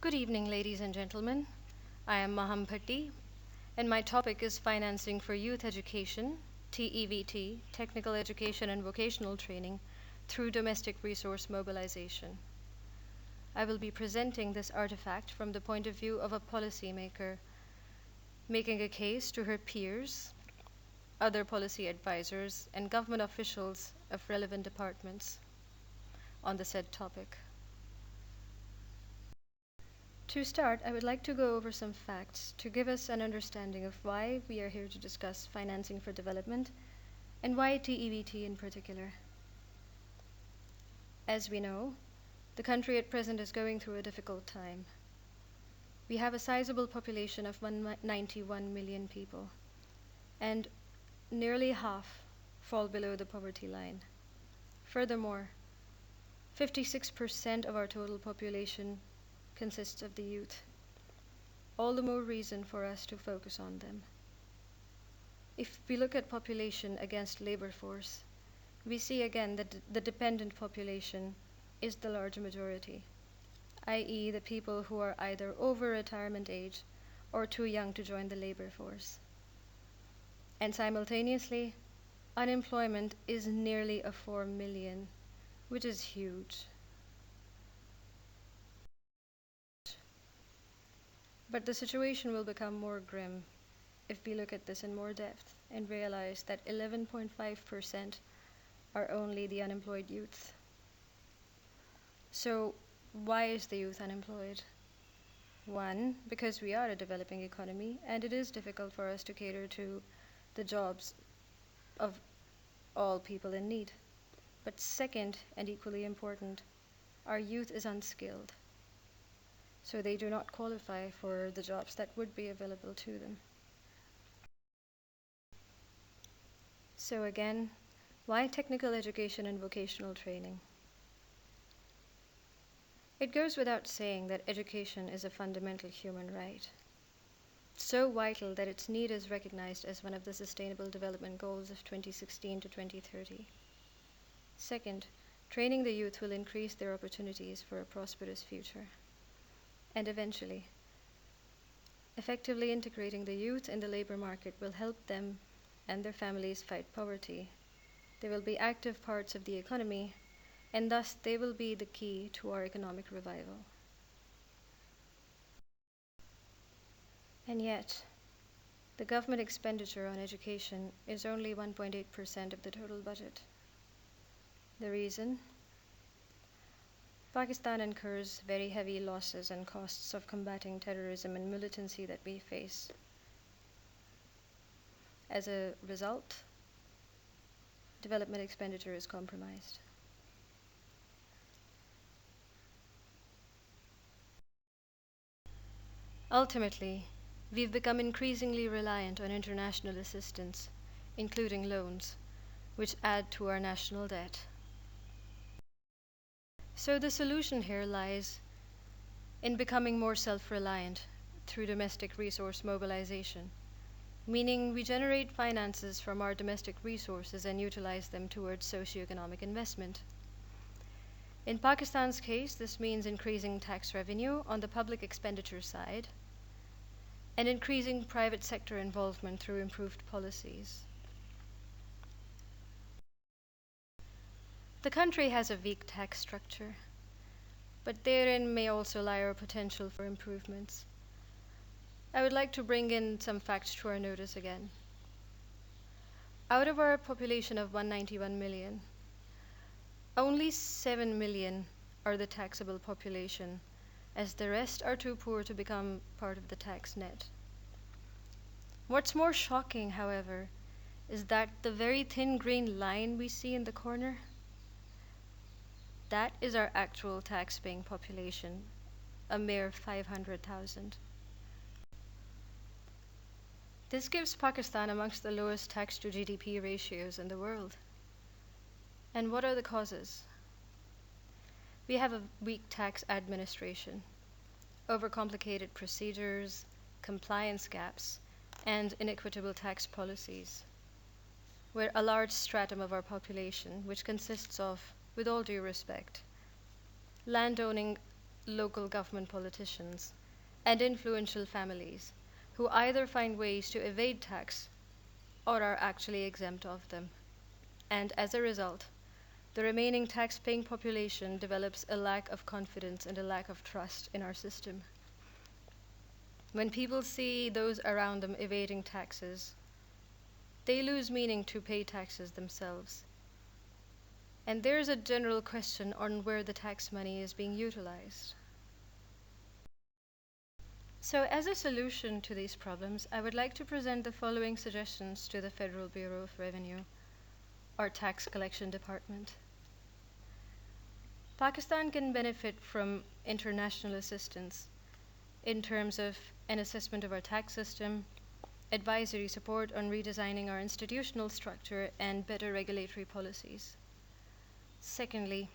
Good evening, ladies and gentlemen. I am Maham Bhatti, and my topic is Financing for Youth Education, TEVT, Technical Education and Vocational Training, through Domestic Resource Mobilization. I will be presenting this artifact from the point of view of a policymaker, making a case to her peers, other policy advisors, and government officials of relevant departments on the said topic. To start, I would like to go over some facts to give us an understanding of why we are here to discuss financing for development and why TEVT in particular. As we know, the country at present is going through a difficult time. We have a sizable population of 191 million people, and nearly half fall below the poverty line. Furthermore, 56% of our total population consists of the youth. All the more reason for us to focus on them. If we look at population against labor force, we see again that the dependent population is the larger majority, i.e. the people who are either over retirement age or too young to join the labor force. And simultaneously, unemployment is nearly 4 million, which is huge. But the situation will become more grim if we look at this in more depth and realize that 11.5% are only the unemployed youth. So why is the youth unemployed? One, because we are a developing economy and it is difficult for us to cater to the jobs of all people in need. But second, and equally important, our youth is unskilled. So they do not qualify for the jobs that would be available to them. So again, why technical education and vocational training? It goes without saying that education is a fundamental human right, so vital that its need is recognized as one of the Sustainable Development Goals of 2016 to 2030. Second, training the youth will increase their opportunities for a prosperous future. And eventually, effectively integrating the youth in the labor market will help them and their families fight poverty. They will be active parts of the economy, and thus they will be the key to our economic revival. And yet, the government expenditure on education is only 1.8% of the total budget. The reason? Pakistan incurs very heavy losses and costs of combating terrorism and militancy that we face. As a result, development expenditure is compromised. Ultimately, we've become increasingly reliant on international assistance, including loans, which add to our national debt. So the solution here lies in becoming more self-reliant through domestic resource mobilization, meaning we generate finances from our domestic resources and utilize them towards socioeconomic investment. In Pakistan's case, this means increasing tax revenue on the public expenditure side and increasing private sector involvement through improved policies. The country has a weak tax structure, but therein may also lie our potential for improvements. I would like to bring in some facts to our notice again. Out of our population of 191 million, only 7 million are the taxable population, as the rest are too poor to become part of the tax net. What's more shocking, however, is that the very thin green line we see in the corner, that is our actual tax-paying population, a mere 500,000. This gives Pakistan amongst the lowest tax to GDP ratios in the world. And what are the causes? We have a weak tax administration, overcomplicated procedures, compliance gaps, and inequitable tax policies, where a large stratum of our population, which consists of, with all due respect, landowning local government politicians and influential families who either find ways to evade tax or are actually exempt of them. And as a result, the remaining tax paying population develops a lack of confidence and a lack of trust in our system. When people see those around them evading taxes, they lose meaning to pay taxes themselves. And there's a general question on where the tax money is being utilized. So, as a solution to these problems, I would like to present the following suggestions to the Federal Bureau of Revenue, or Tax Collection Department. Pakistan can benefit from international assistance in terms of an assessment of our tax system, advisory support on redesigning our institutional structure, and better regulatory policies. Secondly,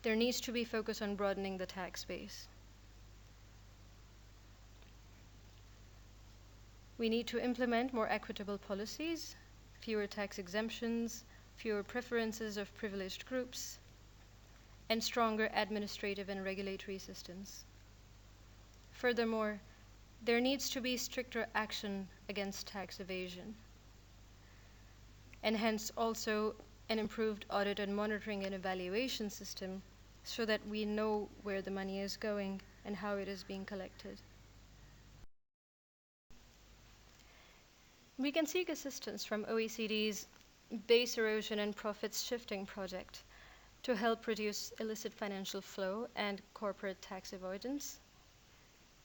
there needs to be focus on broadening the tax base. We need to implement more equitable policies, fewer tax exemptions, fewer preferences of privileged groups, and stronger administrative and regulatory systems. Furthermore, there needs to be stricter action against tax evasion, and hence also an improved audit and monitoring and evaluation system so that we know where the money is going and how it is being collected. We can seek assistance from OECD's Base Erosion and Profits Shifting project to help reduce illicit financial flow and corporate tax avoidance.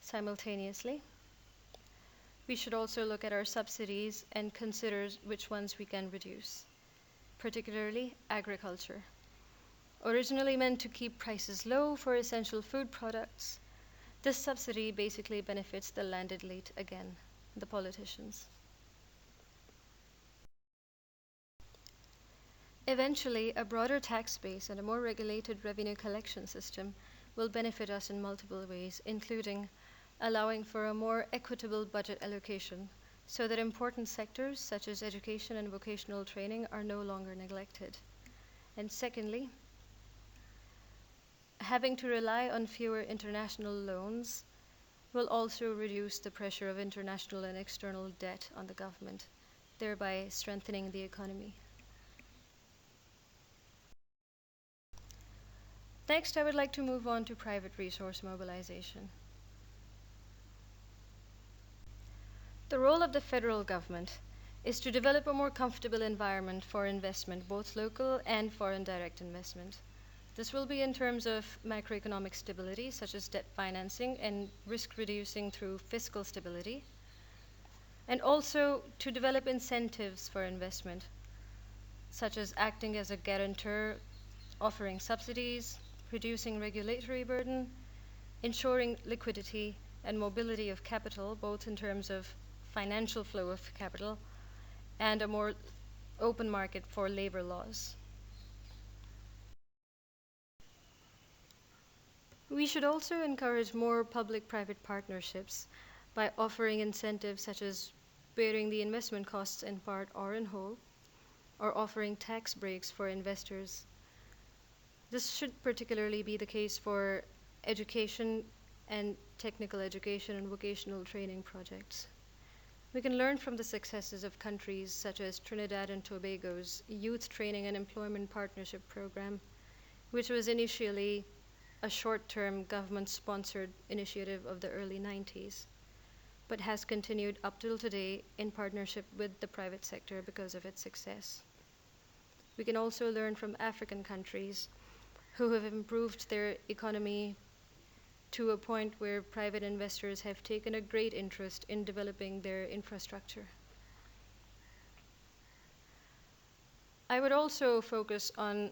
Simultaneously, we should also look at our subsidies and consider which ones we can reduce, particularly agriculture. Originally meant to keep prices low for essential food products, this subsidy basically benefits the landed elite again, the politicians. Eventually, a broader tax base and a more regulated revenue collection system will benefit us in multiple ways, including allowing for a more equitable budget allocation so that important sectors such as education and vocational training are no longer neglected. And secondly, having to rely on fewer international loans will also reduce the pressure of international and external debt on the government, thereby strengthening the economy. Next, I would like to move on to private resource mobilization. The role of the federal government is to develop a more comfortable environment for investment, both local and foreign direct investment. This will be in terms of macroeconomic stability, such as debt financing and risk reducing through fiscal stability, and also to develop incentives for investment, such as acting as a guarantor, offering subsidies, reducing regulatory burden, ensuring liquidity and mobility of capital, both in terms of financial flow of capital and a more open market for labor laws. We should also encourage more public-private partnerships by offering incentives such as bearing the investment costs in part or in whole, or offering tax breaks for investors. This should particularly be the case for education and technical education and vocational training projects. We can learn from the successes of countries such as Trinidad and Tobago's Youth Training and Employment Partnership Program, which was initially a short-term government-sponsored initiative of the early 90s, but has continued up till today in partnership with the private sector because of its success. We can also learn from African countries who have improved their economy to a point where private investors have taken a great interest in developing their infrastructure. I would also focus on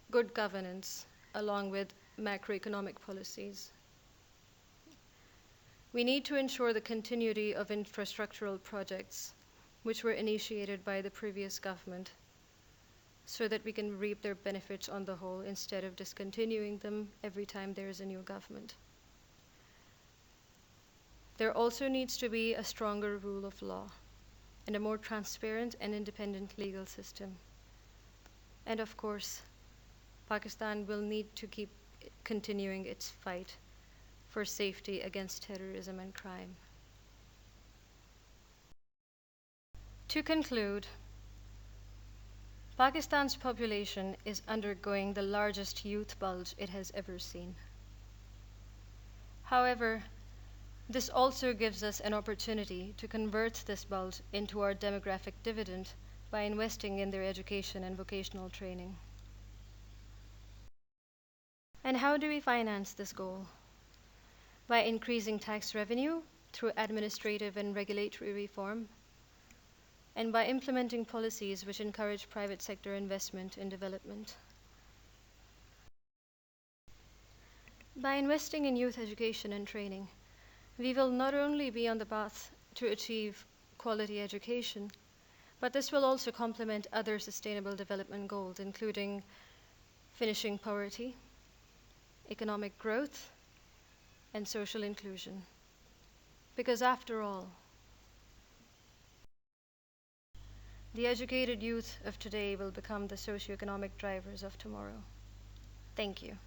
good governance along with macroeconomic policies. We need to ensure the continuity of infrastructural projects which were initiated by the previous government so that we can reap their benefits on the whole instead of discontinuing them every time there is a new government. There also needs to be a stronger rule of law and a more transparent and independent legal system. And of course, Pakistan will need to keep continuing its fight for safety against terrorism and crime. To conclude, Pakistan's population is undergoing the largest youth bulge it has ever seen. However, this also gives us an opportunity to convert this bulge into our demographic dividend by investing in their education and vocational training. And how do we finance this goal? By increasing tax revenue through administrative and regulatory reform, and by implementing policies which encourage private sector investment in development. By investing in youth education and training, we will not only be on the path to achieve quality education, but this will also complement other sustainable development goals, including finishing poverty, economic growth, and social inclusion. Because after all, the educated youth of today will become the socioeconomic drivers of tomorrow. Thank you.